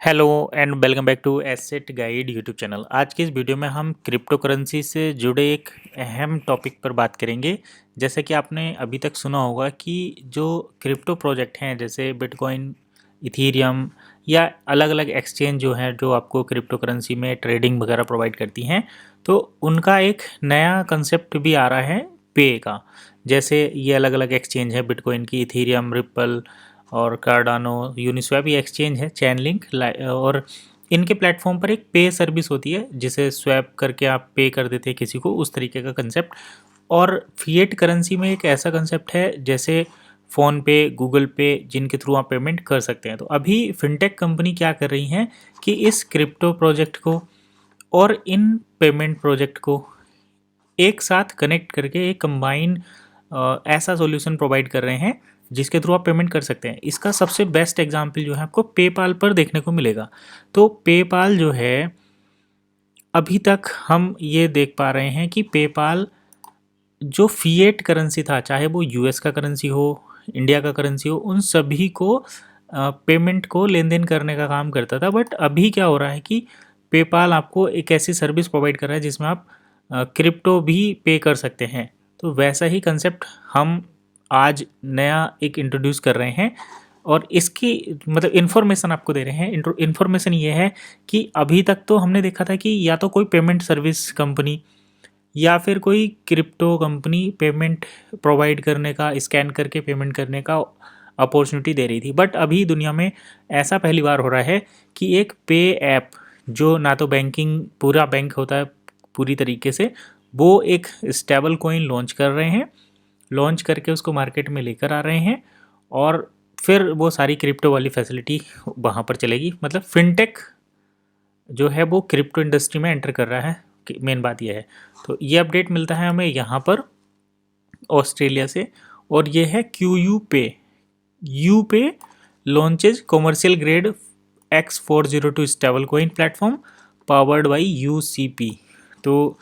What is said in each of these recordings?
Hello and welcome back to Asset Guide YouTube channel. आज की इस वीडियो में हम क्रिप्टो करेंसी से जुड़े एक अहम टॉपिक पर बात करेंगे। जैसे कि आपने अभी तक सुना होगा कि जो क्रिप्टो प्रोजेक्ट हैं जैसे बिटकॉइन, इथीरियम या अलग अलग एक्सचेंज जो हैं जो आपको क्रिप्टो करेंसी में ट्रेडिंग वगैरह प्रोवाइड करती हैं, तो उनका एक नया कंसेप्ट भी आ रहा है पे का। जैसे ये अलग अलग एक्सचेंज है बिटकॉइन की, इथीरियम, रिपल और कार्डानो, यूनिस्वैप, ये एक्सचेंज है, चैन लिंक, और इनके प्लेटफॉर्म पर एक पे सर्विस होती है जिसे स्वैप करके आप पे कर देते हैं किसी को, उस तरीके का कंसेप्ट। और फिएट करेंसी में एक ऐसा कंसेप्ट है जैसे फ़ोन पे, गूगल पे, जिनके थ्रू आप पेमेंट कर सकते हैं। तो अभी फिनटेक कंपनी क्या कर रही हैं कि इस क्रिप्टो प्रोजेक्ट को और इन पेमेंट प्रोजेक्ट को एक साथ कनेक्ट करके एक कंबाइन ऐसा सॉल्यूशन प्रोवाइड कर रहे हैं जिसके थ्रू आप पेमेंट कर सकते हैं। इसका सबसे बेस्ट एग्जांपल जो है आपको पेपाल पर देखने को मिलेगा। तो पेपाल जो है, अभी तक हम ये देख पा रहे हैं कि पेपाल जो फिएट करेंसी था, चाहे वो यूएस का करेंसी हो, इंडिया का करेंसी हो, उन सभी को पेमेंट को लेन देन करने का काम करता था। बट अभी क्या हो रहा है कि पेपाल आपको एक ऐसी सर्विस प्रोवाइड कर रहा है जिसमें आप क्रिप्टो भी पे कर सकते हैं। तो वैसा ही कंसेप्ट हम आज नया एक इंट्रोड्यूस कर रहे हैं, और इसकी मतलब इन्फॉर्मेशन आपको दे रहे हैं। इन्फॉर्मेशन ये है कि अभी तक तो हमने देखा था कि या तो कोई पेमेंट सर्विस कंपनी या फिर कोई क्रिप्टो कंपनी पेमेंट प्रोवाइड करने का, स्कैन करके पेमेंट करने का अपॉर्चुनिटी दे रही थी। बट अभी दुनिया में ऐसा पहली बार हो रहा है कि एक पे ऐप, जो ना तो बैंकिंग पूरा बैंक होता है पूरी तरीके से, वो एक स्टेबल कॉइन लॉन्च कर रहे हैं, लॉन्च करके उसको मार्केट में लेकर आ रहे हैं, और फिर वो सारी क्रिप्टो वाली फैसिलिटी वहाँ पर चलेगी। मतलब फिनटेक जो है वो क्रिप्टो इंडस्ट्री में एंटर कर रहा है, मेन बात यह है। तो ये अपडेट मिलता है हमें यहाँ पर ऑस्ट्रेलिया से, और ये है क्यू यू पे launches commercial grade X402 stable coin platform powered by UCP। तो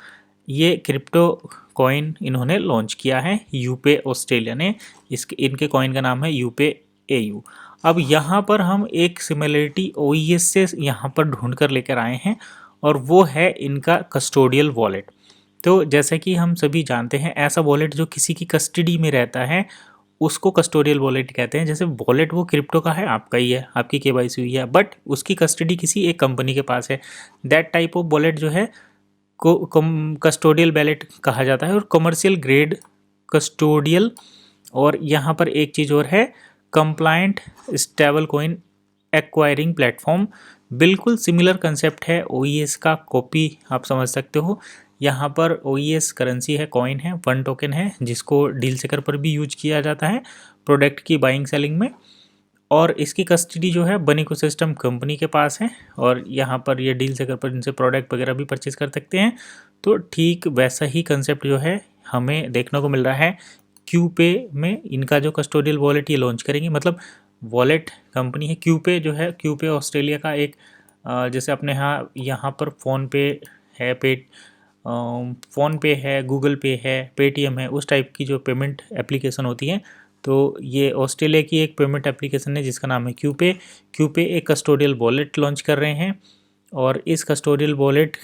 ये क्रिप्टो कॉइन इन्होंने लॉन्च किया है यूपे ऑस्ट्रेलिया ने। इनके कॉइन का नाम है यूपे AU। अब यहाँ पर हम एक सिमिलरिटी OES से यहाँ पर ढूंढ कर लेकर आए हैं, और वो है इनका कस्टोडियल वॉलेट। तो जैसे कि हम सभी जानते हैं, ऐसा वॉलेट जो किसी की कस्टडी में रहता है उसको कस्टोडियल वॉलेट कहते हैं। जैसे वॉलेट वो क्रिप्टो का है, आपका ही है, आपकी KYC हुई है, बट उसकी कस्टडी किसी एक कंपनी के पास है। दैट टाइप ऑफ वॉलेट जो है को कस्टोडियल वॉलेट कहा जाता है, और कमर्शियल ग्रेड कस्टोडियल। और यहाँ पर एक चीज़ और है, compliant stable coin acquiring platform. बिल्कुल सिमिलर कंसेप्ट है OES का, कॉपी आप समझ सकते हो। यहाँ पर OES करेंसी है, कॉइन है, वन टोकन है, जिसको डील सेकर पर भी यूज किया जाता है प्रोडक्ट की बाइंग सेलिंग में। और इसकी कस्टडी जो है बन इकोसिस्टम कंपनी के पास है, और यहाँ पर ये डील सेकर पर इनसे प्रोडक्ट वगैरह भी परचेज कर सकते हैं। तो ठीक वैसा ही कंसेप्ट जो है हमें देखने को मिल रहा है क्यूपे में। इनका जो कस्टोडियल वॉलेट ये लॉन्च करेंगे, मतलब वॉलेट कंपनी है क्यूपे, जो है क्यूपे ऑस्ट्रेलिया का एक जैसे अपने यहाँ पर फ़ोन पे है, फ़ोन पे है, गूगल पे है, पेटीएम है, उस टाइप की जो पेमेंट एप्लीकेशन होती है। तो ये ऑस्ट्रेलिया की एक पेमेंट एप्लीकेशन है जिसका नाम है क्यूपे। क्यूपे एक कस्टोडियल वॉलेट लॉन्च कर रहे हैं, और इस कस्टोडियल वॉलेट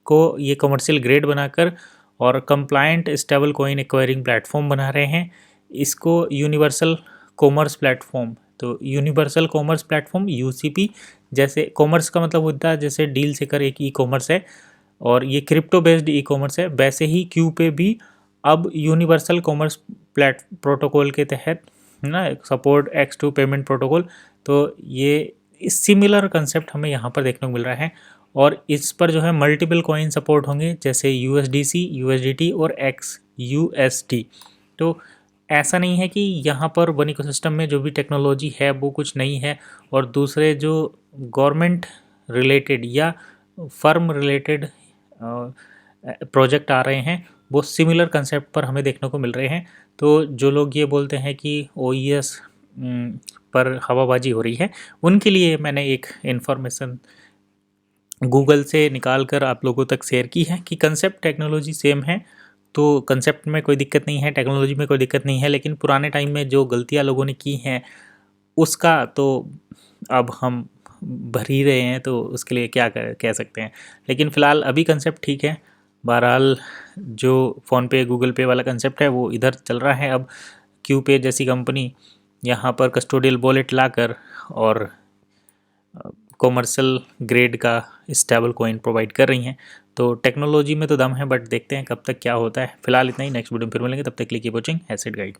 को ये कमर्शियल ग्रेड बनाकर और compliant stable coin acquiring platform बना रहे हैं। इसको यूनिवर्सल कॉमर्स प्लेटफॉर्म, तो यूनिवर्सल कॉमर्स प्लेटफॉर्म UCP। जैसे कॉमर्स का मतलब होता है, जैसे डील सेकर एक ई-कॉमर्स है और ये क्रिप्टो बेस्ड ई-कॉमर्स है, वैसे ही क्यूपे भी अब यूनिवर्सल कॉमर्स प्रोटोकॉल के तहत ना सपोर्ट X2 पेमेंट प्रोटोकॉल। तो ये सिमिलर कंसेप्ट हमें यहाँ पर देखने को मिल रहा है, और इस पर जो है मल्टीपल कॉइन सपोर्ट होंगे, जैसे USDC, USDT और XUSD। तो ऐसा नहीं है कि यहाँ पर वन इकोसिस्टम में जो भी टेक्नोलॉजी है वो कुछ नहीं है, और दूसरे जो गवर्नमेंट रिलेटेड या फर्म रिलेटेड प्रोजेक्ट आ रहे हैं वो सिमिलर कंसेप्ट पर हमें देखने को मिल रहे हैं। तो जो लोग ये बोलते हैं कि OES पर हवाबाजी हो रही है, उनके लिए मैंने एक इन्फॉर्मेशन गूगल से निकाल कर आप लोगों तक शेयर की है कि कंसेप्ट टेक्नोलॉजी सेम है। तो कंसेप्ट में कोई दिक्कत नहीं है, टेक्नोलॉजी में कोई दिक्कत नहीं है, लेकिन पुराने टाइम में जो गलतियां लोगों ने की हैं उसका तो अब हम भर ही रहे हैं, तो उसके लिए क्या कह सकते हैं। लेकिन फ़िलहाल अभी कंसेप्ट ठीक है। बहरहाल जो फ़ोनपे गूगल पे वाला कंसेप्ट है वो इधर चल रहा है। अब क्यू पे जैसी कंपनी यहाँ पर कस्टोडियल वॉलेट लाकर और कॉमर्शियल ग्रेड का स्टेबल कॉइन प्रोवाइड कर रही हैं। तो टेक्नोलॉजी में तो दम है, बट देखते हैं कब तक क्या होता है। फिलहाल इतना ही, नेक्स्ट वीडियो में फिर मिलेंगे, तब तक के लिए कीप वॉचिंग एसेट गाइड।